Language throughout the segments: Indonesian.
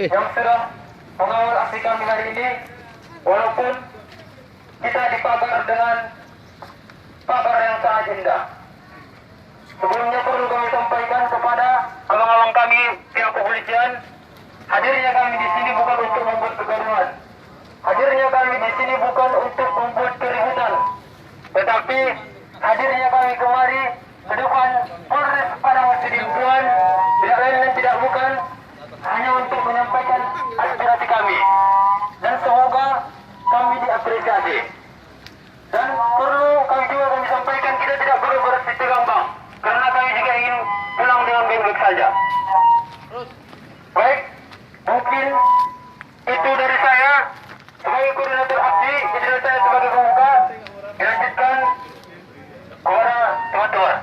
yang sedang mengawal aksi kami hari ini, walaupun kita dipagar dengan pagar yang sangat indah. Sebelumnya perlu kami sampaikan kepada abang-abang kami pihak kepolisian, hadirnya kami di sini bukan untuk membuat kegaduhan. Hadirnya kami di sini bukan untuk membuat keributan, tetapi hadirnya kami kemari ke depan Polres Padang Sidimpuan tidak lain dan tidak bukan hanya untuk menyampaikan aspirasi kami, dan semoga kami diapresiasi. Dan perlu kami juga kami sampaikan, kita tidak perlu berpikir gampang, karena kami juga ingin pulang dengan baik-baik saja. Baik, mungkin itu dari saya sebagai koordinator aksi, itu dari saya sebagai pemuka. Dilanjutkan kepada teman-teman.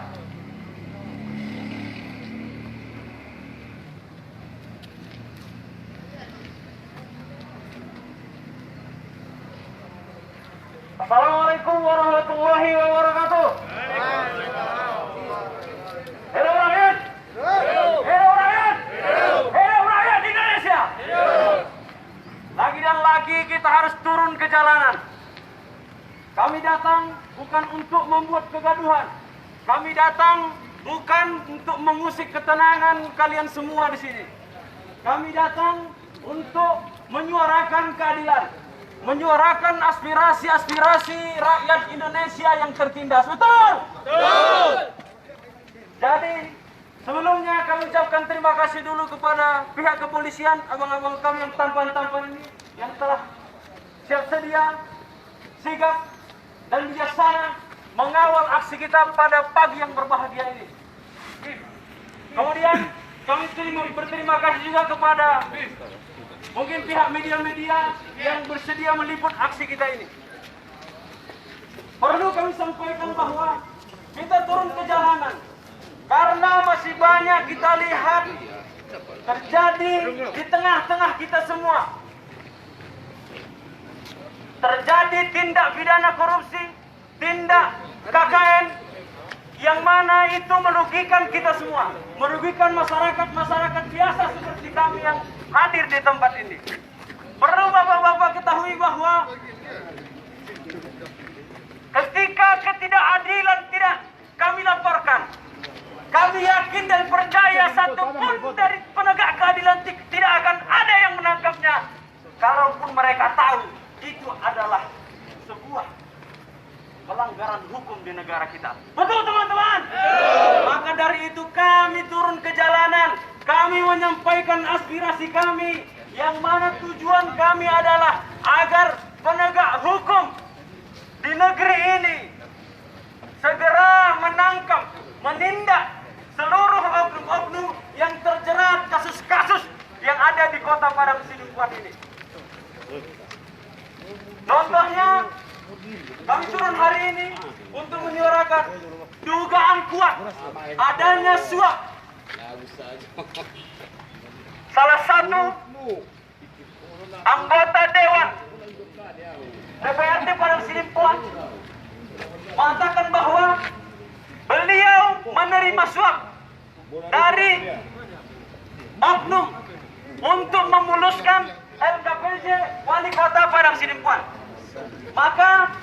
Assalamualaikum warahmatullahi wabarakatuh. Hidup rakyat! Hidup rakyat! Hidup rakyat Indonesia! Lagi dan lagi kita harus turun ke jalanan. Kami datang bukan untuk membuat kegaduhan. Kami datang bukan untuk mengusik ketenangan kalian semua di sini. Kami datang untuk menyuarakan keadilan, menyuarakan aspirasi-aspirasi rakyat Indonesia yang tertindas. Betul? Betul! Jadi, sebelumnya kami ucapkan terima kasih dulu kepada pihak kepolisian, abang-abang kami yang tampan-tampan ini, yang telah siap sedia, sigap, dan bijaksana mengawal aksi kita pada pagi yang berbahagia ini. Kemudian, kami berterima kasih juga kepada mungkin pihak media-media yang bersedia meliput aksi kita ini. Perlu kami sampaikan bahwa kita turun ke jalanan karena masih banyak kita lihat terjadi di tengah-tengah kita semua. Terjadi tindak pidana korupsi, tindak KKN, yang mana itu merugikan kita semua, merugikan masyarakat biasa seperti kami yang hadir di tempat ini. Perlu bapak-bapak ketahui bahwa ketika ketidakadilan tidak kami laporkan, kami yakin dan percaya satupun dari penegak keadilan tidak akan ada yang menangkapnya. Kalaupun mereka tahu itu adalah sebuah pelanggaran hukum di negara kita. Betul teman-teman? Maka dari itu kami turun ke jalanan. Kami menyampaikan aspirasi kami, yang mana tujuan kami adalah agar penegak hukum di negeri ini segera menangkap, menindak seluruh oknum-oknum yang terjerat kasus-kasus yang ada di kota Padang Sidimpuan ini. Contohnya, kami turun hari ini untuk menyuarakan dugaan kuat adanya suap salah satu anggota Dewan DPRD Padang Sidimpuan mengatakan bahwa beliau menerima suap dari oknum untuk memuluskan LKPJ Wali Kota Padang Sidimpuan. Maka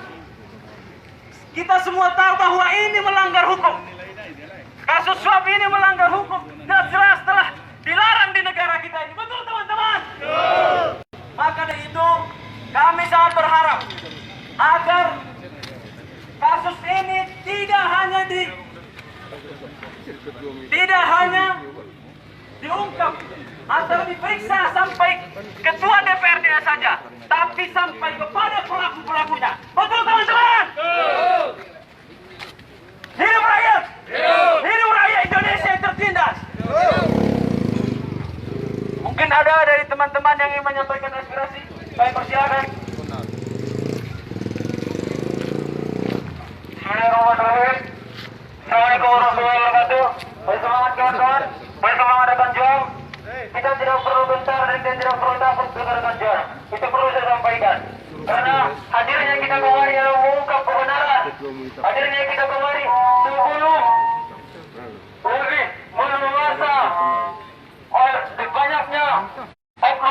kita semua tahu bahwa ini melanggar hukum. Kasus suap ini melanggar hukum dan jelas telah dilarang di negara kita ini. Betul teman-teman? Maka dari itu kami sangat berharap agar kasus ini tidak hanya diungkap atau diperiksa sampai ketua DPRD saja, tapi sampai kepada pelaku-pelakunya. Betul teman-teman? Hidup rakyat! Hidup rakyat Indonesia yang tertindas! Mungkin ada dari teman-teman yang ingin menyampaikan aspirasi. Kami persilakan. Bismillahirrahmanirrahim. Assalamualaikum warahmatullahi wabarakatuh. Bersemangat kawan-kawan, bersemangat rekan juang. Kita tidak perlu gentar dan tidak perlu takut rekan juang. Itu perlu saya sampaikan. Karena hadirnya kita kemari adalah mengungkap kebenaran. Hadirnya kita kemari sebelum lebih meluasa oleh banyaknya oknum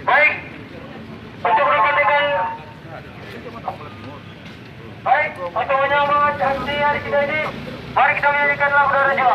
Baik, untuk rekan-rekan, baik, untuk menyambut aksi hari kita ini, mari kita menyanyikan lagu Raja.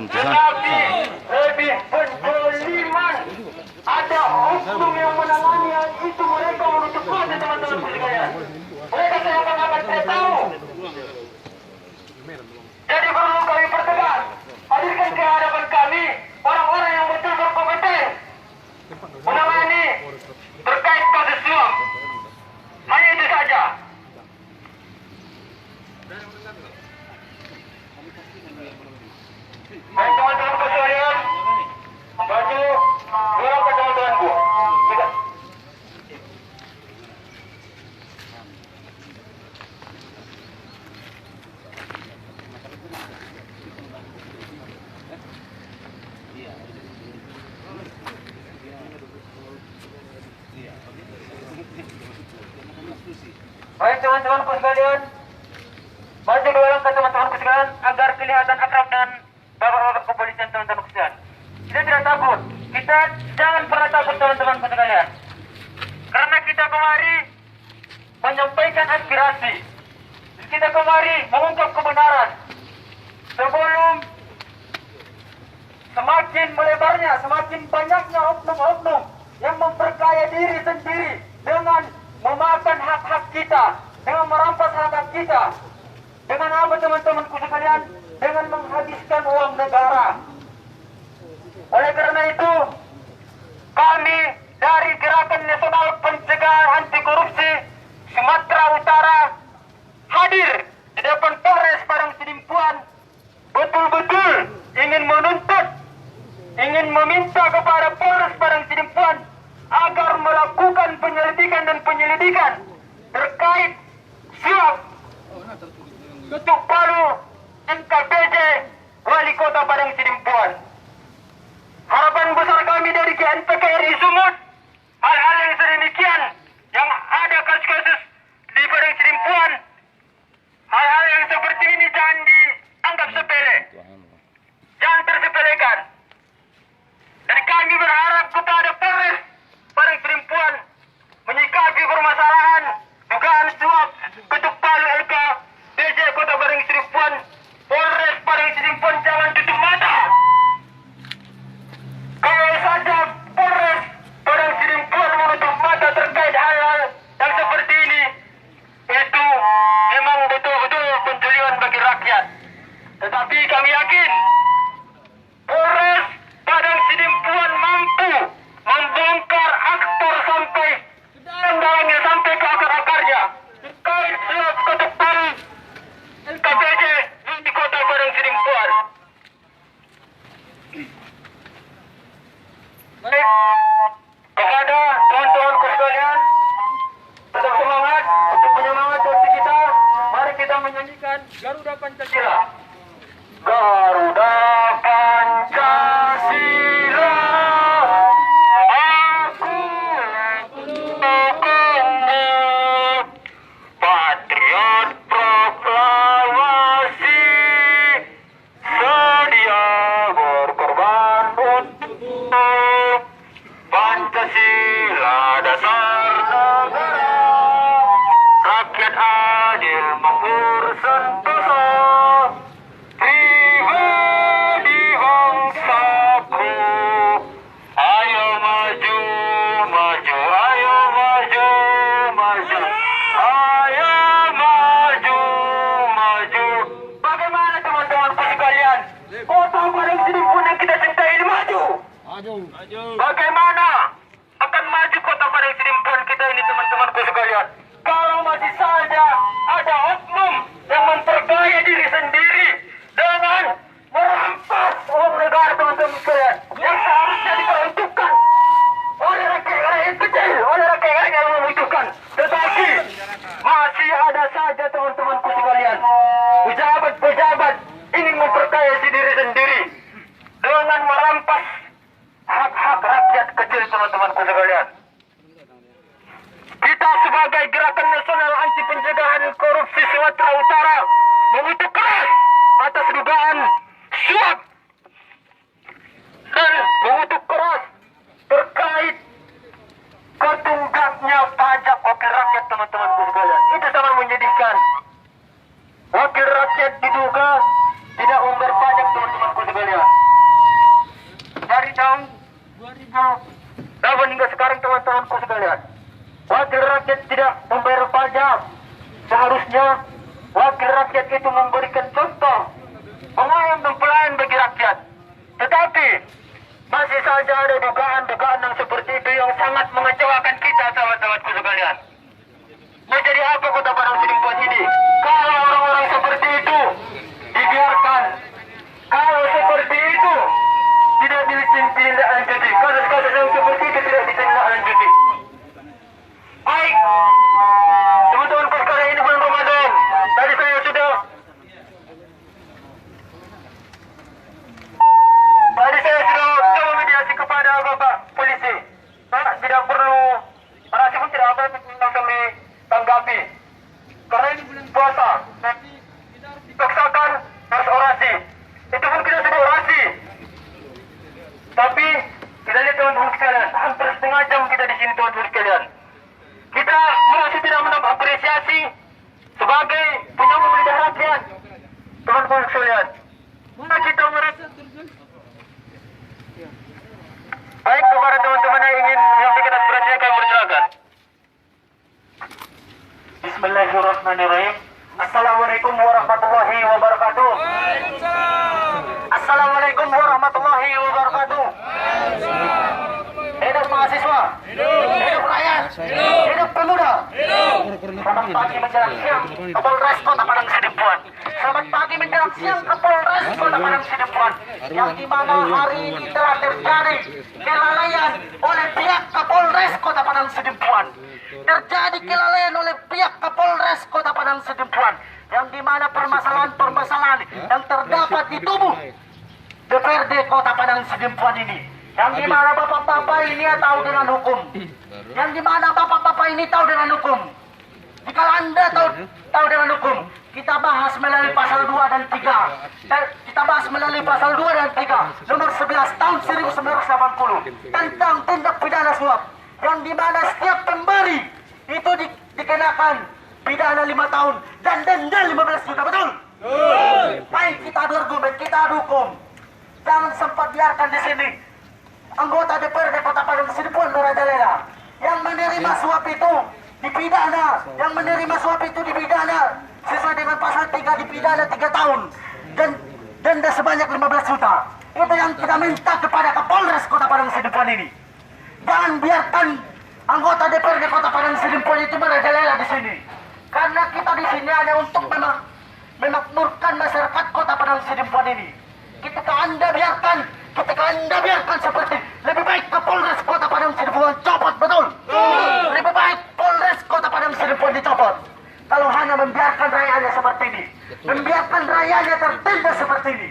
Tetapi lebih penjoliman, ada oknum yang menangani hal itu, mereka menutup mata teman-teman sekalian. Mereka seakan-akan saya tahu. Jadi perlu kami pertegas, hadirkan ke hadapan kami orang-orang yang betul berkompeten menangani terkait kasus suap. Hanya itu saja. Baik teman-teman sekalian, baju berapa teman-temanku? Tidak. Baik teman-temanku sekalian, baju dorong ke teman-temanku sekalian agar kelihatan akrab dan bapak-bapak kepolisian teman-teman sekalian. Kita tidak takut, kita jangan pernah takut teman-teman sekalian. Karena kita kemari menyampaikan aspirasi. Kita kemari mengungkap kebenaran. Sebelum semakin melebarnya, semakin banyaknya oknum-oknum yang memperkaya diri sendiri dengan memakan hak-hak kita, dengan merampas hak-hak kita. Dengan apa teman-temanku sekalian? Dengan menghabiskan uang negara. Oleh karena itu, kami dari Gerakan Nasional Pencegahan Anti Korupsi Sumatera Utara hadir di depan Polres Padang Sidimpuan, betul-betul ingin menuntut, ingin meminta kepada Polres Padang Sidimpuan agar melakukan penyelidikan dan penyelidikan terkait suap Ketuk Palu NKPJ Wali Kota Padang Sidimpuan. Harapan besar kami dari GNPK RI Sumut, hal-hal yang sedemikian yang ada kasus-kasus di Padang Sidimpuan, hal-hal yang seperti ini jangan dianggap sepele, jangan tersepelekan. Dan kami berharap kepada Polres Padang Sidimpuan menyikapi permasalahan dugaan suap Ketuk Palu LKPJ Kota Padang Sidimpuan. Polres Padang Sidimpuan jangan tutup mata. Kalau saja Polres Padang Sidimpuan menutup mata terkait hal-hal yang seperti ini, itu memang betul-betul penjulian bagi rakyat. Tetapi kami yakin Polres Padang Sidimpuan mampu membongkar aktor sampai dalam-dalamnya, sampai ke akar-akarnya terkait menyanyikan Garuda Pancasila. Garuda Pancasila, aku pendukungmu, patriot proklamasi, sedia berkorban untuk Pancasila dasar negara, rakyat adil makmur sentosa, pribadi bangsaku. Ayo maju, maju, ayo maju, maju, ayo maju, maju. Bagaimana teman-temanku sekalian? Kota paling Sidimpuan yang kita cintai ini maju. Bagaimana akan maju kota paling Sidimpuan kita ini teman-temanku sekalian? Kalau masih saja ada oknum yang memperkaya diri sendiri dengan merampas uang negara teman-teman sekalian yang seharusnya diperuntukkan oleh rakyat kecil, oleh rakyat yang membutuhkan. Tetapi masih ada saja teman-temanku sekalian pejabat-pejabat ingin memperkaya diri sendiri dengan merampas hak-hak rakyat kecil teman-temanku sekalian. Kita sebagai Gerakan Nasional Anti Pencegahan Korupsi Sumatera Utara mengutuk keras atas dugaan suap dan mengutuk keras terkait ketunggaknya pajak wakil rakyat teman-temanku sekalian. Itu sangat menyedihkan. Wakil rakyat diduga tidak membayar pajak teman-temanku sekalian. Dari tahun 2008 hingga sekarang teman-temanku sekalian, wakil rakyat tidak membayar pajak. Seharusnya wakil rakyat itu memberikan contoh pengayom dan pelayan bagi rakyat. Tetapi masih saja ada dugaan-dugaan yang seperti itu yang sangat mengecewakan kita sahabat-sahabatku sekalian. Mau jadi apa kota Padang Sidimpuan ini kalau orang-orang seperti itu dibiarkan? Kalau seperti itu tidak ditindaklanjuti, kasus-kasus yang seperti itu tidak ditindaklanjuti. Baik, teman-teman sekalian, ini bulan Ramadan. Tadi saya sudah coba mediasi kepada Bapak polisi. Pak, tidak perlu orasi pun tidak apa langsung ditanggapi. Karena ini bulan puasa, nanti kita harus dipaksakan harus orasi. Itu pun kita sudah orasi. Tapi kita lihat teman-teman sekalian, hampir setengah jam kita di sini teman-teman sekalian. Kita masih tidak mendapat apresiasi sebagai penyambung lidah rakyat teman-teman sekalian. Mana kita merasa terjadi? Baik, kepada teman-teman yang ingin menyampaikan aspirasinya, kami persilakan. Bismillahirrahmanirrahim. Assalamualaikum warahmatullahi wabarakatuh. Assalamualaikum warahmatullahi wabarakatuh. Hidup mahasiswa, hidup rakyat, hidup pemuda. Selamat pagi menjelang siang, Kapolres Kota Padang Sidimpuan. Selamat pagi menjelang siang, Kapolres Kota Padang Sidimpuan. Yang dimana hari ini telah terjadi kelalaian oleh pihak Kapolres Kota Padang Sidimpuan. Terjadi kelalaian oleh pihak Kapolres Kota Padang Sidimpuan. Yang dimana permasalahan-permasalahan yang terdapat di tubuh DPRD Kota Padang Sidimpuan ini, yang dimana bapak-bapak ini tahu dengan hukum, yang dimana bapak-bapak ini tahu dengan hukum. Jika Anda tahu dengan hukum, kita bahas melalui pasal 2 dan 3. Kita bahas melalui pasal 2 dan 3 nomor 11 tahun 1980 tentang tindak pidana suap, yang dimana setiap pemberi itu dikenakan pidana 5 tahun dan denda 15 juta, betul? Baik, kita adu argumen, kita adu hukum. Jangan sempat biarkan di sini anggota DPRD Kota Padang Sidimpuan merajalela yang menerima suap itu dipidana, yang menerima suap itu dipidana sesuai dengan pasal 3, dipidana 3 tahun dan denda sebanyak 15 juta. Itu yang kita minta kepada Kapolres Kota Padang Sidimpuan ini. Jangan biarkan anggota DPRD Kota Padang Sidimpuan itu merajalela di sini. Karena kita di sini hanya untuk memakmurkan masyarakat Kota Padang Sidimpuan ini. Ketika Anda biarkan seperti, lebih baik Kapolres Kota Padang Sidimpuan copot, betul? Lebih baik Polres Kota Padang Sidimpuan dicopot. kalau hanya membiarkan rakyatnya seperti ini, membiarkan rakyatnya tertindas seperti ini.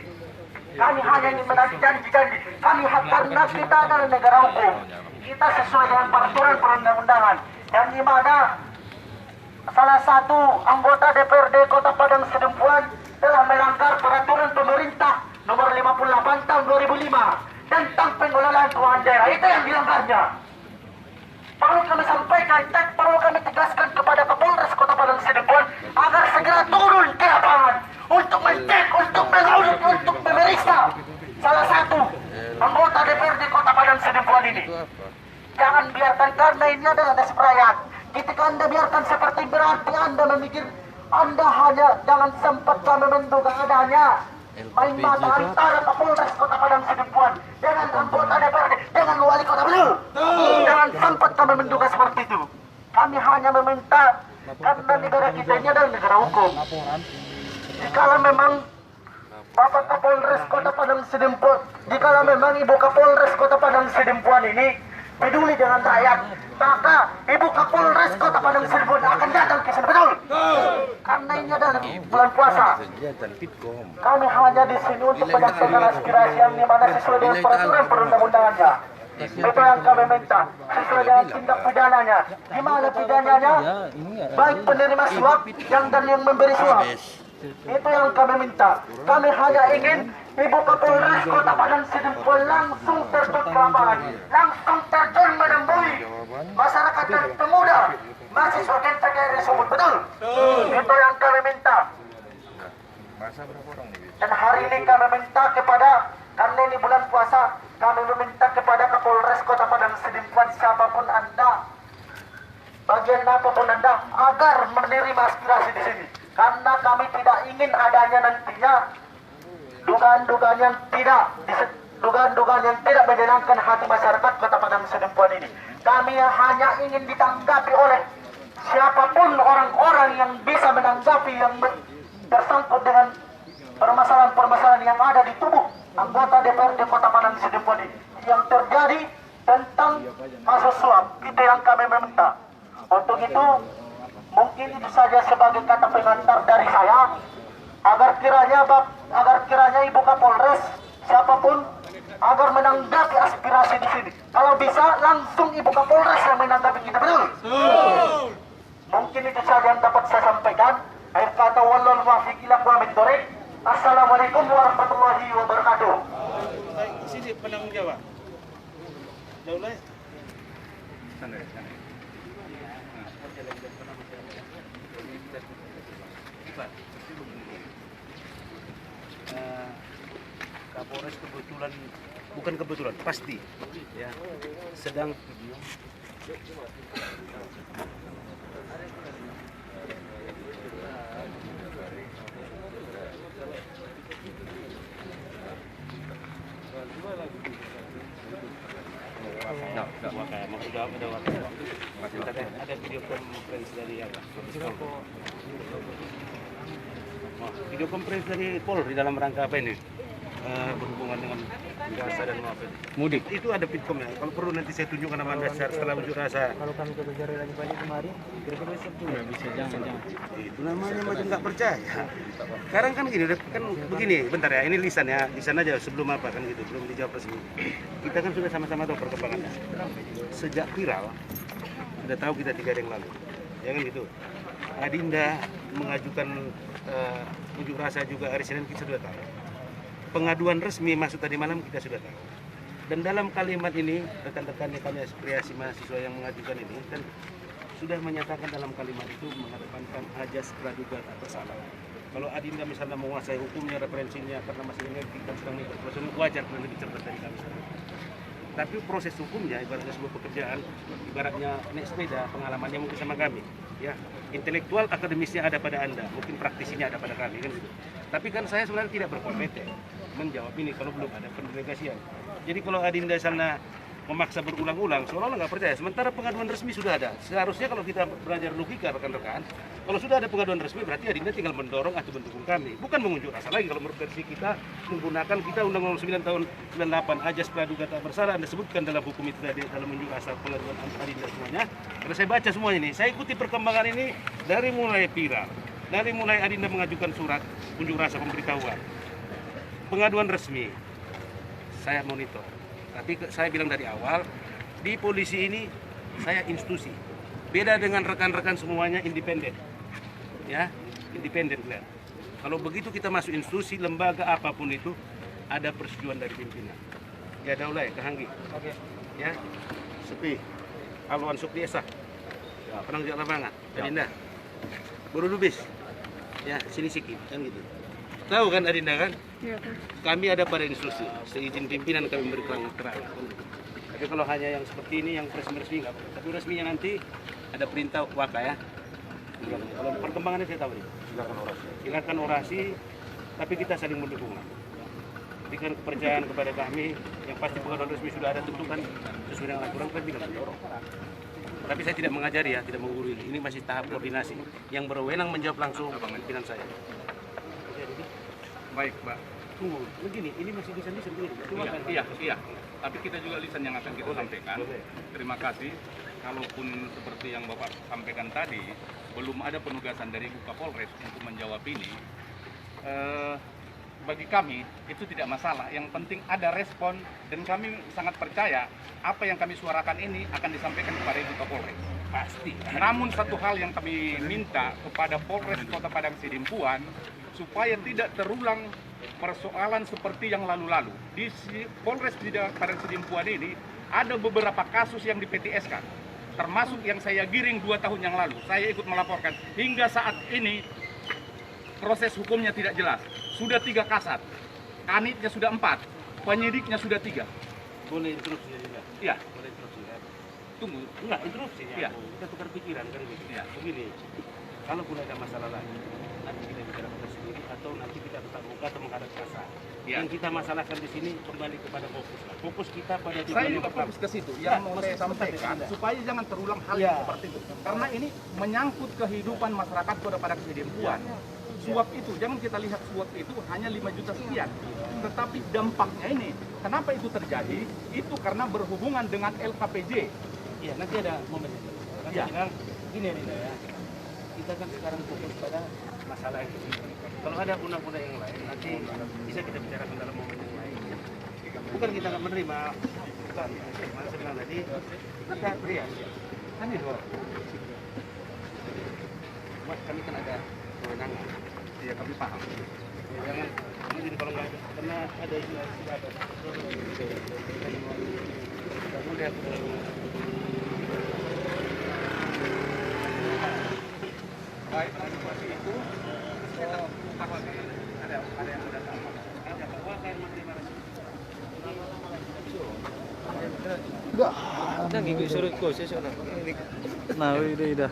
Kami hanya ingin menagih janji-janji. Kami karena kita adalah negara hukum, kita sesuai dengan peraturan perundang-undangan, yang di mana salah satu anggota DPRD Kota Padang Sidempuan telah melanggar peraturan pemerintah nomor 58 tahun 2005 tentang pengelolaan keuangan daerah. Itu yang dilanggarnya. Perlu kami sampaikan dan perlu kami tegaskan kepada Kapolres Kota Padang Sidempuan agar segera turun ke lapangan untuk mencek, untuk mengaudit, untuk memeriksa salah satu anggota DPRD Kota Padang Sidempuan ini. Jangan biarkan, karena ini adalah nasib rakyat. Ketika Anda biarkan seperti, berarti Anda memikir, Anda hanya jangan sempat kami menduga adanya main mata antara Kapolres Kota Padang Sidempuan dengan anggota DPRD, dengan wali kota Belu. Jangan sempat kami menduga seperti itu. Kami hanya meminta, karena negara kita ini adalah negara hukum. Jikalau memang Bapak Kapolres Kota Padang Sidempuan, jikalau memang Ibu Kapolres Kota Padang Sidempuan ini peduli dengan rakyat, maka Ibu Kapolres Kota Padang Sidempuan akan datang ke sini, betul? Karena ini adalah bulan puasa. Kami hanya di sini untuk menyampaikan aspirasi yang dimana sesuai dengan peraturan perundang-undangannya. Itu yang kami minta, sesuai dengan tindak pidananya. Gimana pidananya? Baik penerima suap dan yang memberi suap. Itu yang kami minta. Kami hanya ingin Ibu Kapolres Kota Padang Sidempuan langsung terjun ke lapangan, langsung terjun menemui masyarakat dan pemuda mahasiswa GPKRI Sumut, betul? Itu yang kami minta. Dan hari ini kami minta kepada, karena ini bulan puasa, kami meminta kepada Kapolres Kota Padang Sidempuan, siapapun Anda, bagian apapun Anda, agar menerima aspirasi di sini. Karena kami tidak ingin adanya nantinya dugaan-dugaan yang tidak menyenangkan hati masyarakat Kota Padang Sidempuan ini. Kami hanya ingin ditanggapi oleh siapapun orang-orang yang bisa menanggapi, yang tersangkut dengan permasalahan-permasalahan yang ada di tubuh anggota DPRD Kota Padang Sidempuan ini yang terjadi tentang kasus suap. Itu yang kami meminta. Untuk itu, mungkin itu saja sebagai kata pengantar dari saya, agar kiranya Ibu Kapolres, siapapun, agar menanggapi aspirasi di sini. Kalau bisa, langsung Ibu Kapolres yang menanggapi kita, betul? Mungkin itu saja yang dapat saya sampaikan. Akhir kata, wallahul muwaffiq ila aqwamit thoriq. Assalamualaikum warahmatullahi wabarakatuh. Sini penanggung jawab. Jauh lah. Sana. Kapolres bukan kebetulan, pasti ya sedang ada video conference dari video conference dari Polri dalam rangka apa ini? Berhubungan dengan jasa dan mudik. Itu ada pitkom ya. Kalau perlu nanti saya tunjukkan nama Anda setelah unjuk rasa. Kalau kami kejar lagi balik kemarin, kira-kira Sabtu ya bisa jangan. Itu namanya macam nggak percaya. Sekarang kan gini, kan begini, bentar ya. Ini lisan ya, lisan aja sebelum apa kan gitu, belum dijawab resmi. Kita kan sudah sama-sama tahu perkembangannya. Sejak viral, sudah tahu kita 3 hari yang lalu, ya kan gitu. Adinda mengajukan unjuk rasa juga hari Senin, kita sudah tahu. Pengaduan resmi masuk tadi malam kita sudah tahu. Dan dalam kalimat ini rekan-rekan yang kami aspirasi mahasiswa yang mengajukan ini kan sudah menyatakan dalam kalimat itu mengedepankan ajas praduga tak bersalah. Kalau Adinda misalnya menguasai hukumnya, referensinya karena masih mengerti dan sedang berproses, wajar dan lebih cerdas dari kami. Tapi proses hukumnya ibaratnya sebuah pekerjaan, ibaratnya naik sepeda, pengalamannya mungkin sama kami. Ya, intelektual akademisnya ada pada Anda, mungkin praktisinya ada pada kami kan gitu. Tapi kan saya sebenarnya tidak berkompeten menjawab ini kalau belum ada pendelegasian. Jadi kalau Adinda sana memaksa berulang-ulang, seolah-olah nggak percaya. Sementara pengaduan resmi sudah ada. Seharusnya kalau kita belajar logika rekan-rekan, kalau sudah ada pengaduan resmi berarti Adinda tinggal mendorong atau mendukung kami, bukan mengunjuk rasa lagi. Kalau menurut versi kita menggunakan Undang-Undang 9 tahun 98 ajas praduga tak bersalah, Anda sebutkan dalam hukum itu tadi dalam unjuk rasa pengaduan Adinda semuanya. Karena saya baca semuanya ini, saya ikuti perkembangan ini dari mulai viral, dari mulai Adinda mengajukan surat unjuk rasa pemberitahuan, pengaduan resmi, saya monitor. Tapi saya bilang dari awal, di polisi ini saya institusi. Beda dengan rekan-rekan semuanya independen. Ya, independen kan. Kalau begitu kita masuk institusi, lembaga apapun itu, ada persetujuan dari pimpinan. Ya daulah ya, Kahanggi. Oke. Ya, Sepi. Alwan Sukri Esa. Ya, penanggung lapangan. Adinda. Buru Lubis. Ya, sini Siki, kan gitu. Tahu kan Adinda kan? Iya. Kami ada pada institusi, seizin pimpinan kami memberi keterangan. Tapi kalau hanya yang seperti ini, yang resmi nggak boleh. Tapi resminya nanti ada perintah waka ya. Kalau perkembangannya saya tahu nih. Silakan orasi, tapi kita saling mendukung. Berikan kepercayaan kepada kami, yang pasti pengaduan resmi sudah ada, tentu kan sesuai dengan aturan kan tidak mendorong. Tapi saya tidak mengajari ya, tidak menggurui. Ini masih tahap koordinasi. Yang berwenang menjawab langsung pimpinan saya. Baik, Pak. Tunggu, begini, ini masih lisan-lisan begini. Iya. Tapi kita juga lisan yang akan kita sampaikan. Terima kasih. Kalaupun seperti yang Bapak sampaikan tadi, belum ada penugasan dari Kapolres untuk menjawab ini. Bagi kami itu tidak masalah. Yang penting ada respon dan kami sangat percaya apa yang kami suarakan ini akan disampaikan kepada Ibu Kapolres. Pasti. Namun satu hal yang kami minta kepada Polres Kota Padang Sidimpuan supaya tidak terulang persoalan seperti yang lalu-lalu. Di Polres Padang Sidimpuan ini ada beberapa kasus yang di PTS-kan, termasuk yang saya giring 2 tahun yang lalu. Saya ikut melaporkan. Hingga saat ini proses hukumnya tidak jelas. Sudah 3 kasat, kanitnya sudah 4, penyidiknya sudah 3. Boleh interupsi juga? Iya. Boleh interupsi ya? Tunggu. Enggak, interupsi ya. Iya. Kita tukar pikiran kan ini. Iya. Begini, kalaupun ada masalah lagi, nanti kita bicara kita sendiri atau nanti kita tetap buka atau menghadap kasar. Iya. Yang kita masalahkan di sini kembali kepada fokus lah. Fokus kita pada Saya tujuan yang juga pertama. fokus ke situ. Ya, Yang mau saya sampaikan supaya jangan terulang hal Ya. yang seperti itu. Karena ini menyangkut kehidupan masyarakat Kota Padang Sidimpuan. Suap itu, jangan kita lihat suap itu hanya 5 juta sekian. Tetapi dampaknya ini, kenapa itu terjadi? Itu karena berhubungan dengan LKPJ. Iya, nanti ada momen itu. Nanti Iya. bilang, gini Rina ya, kita kan sekarang fokus pada masalah yang ini. Kalau ada undang-undang yang lain, nanti bisa kita bicarakan dalam momen yang lain. Bukan kita nggak menerima, bukan. Mana saya bilang tadi, kita beri ya. Kan itu. Buat kami kan ada kewenangan. Iya, kami paham. Ya, jangan mungkin kalau nggak ada, karena ada isu ada. Kita mudah. Baik, antisipasi itu ada yang sudah sama. Dah gigit surut ko saya sana. Nah, udah.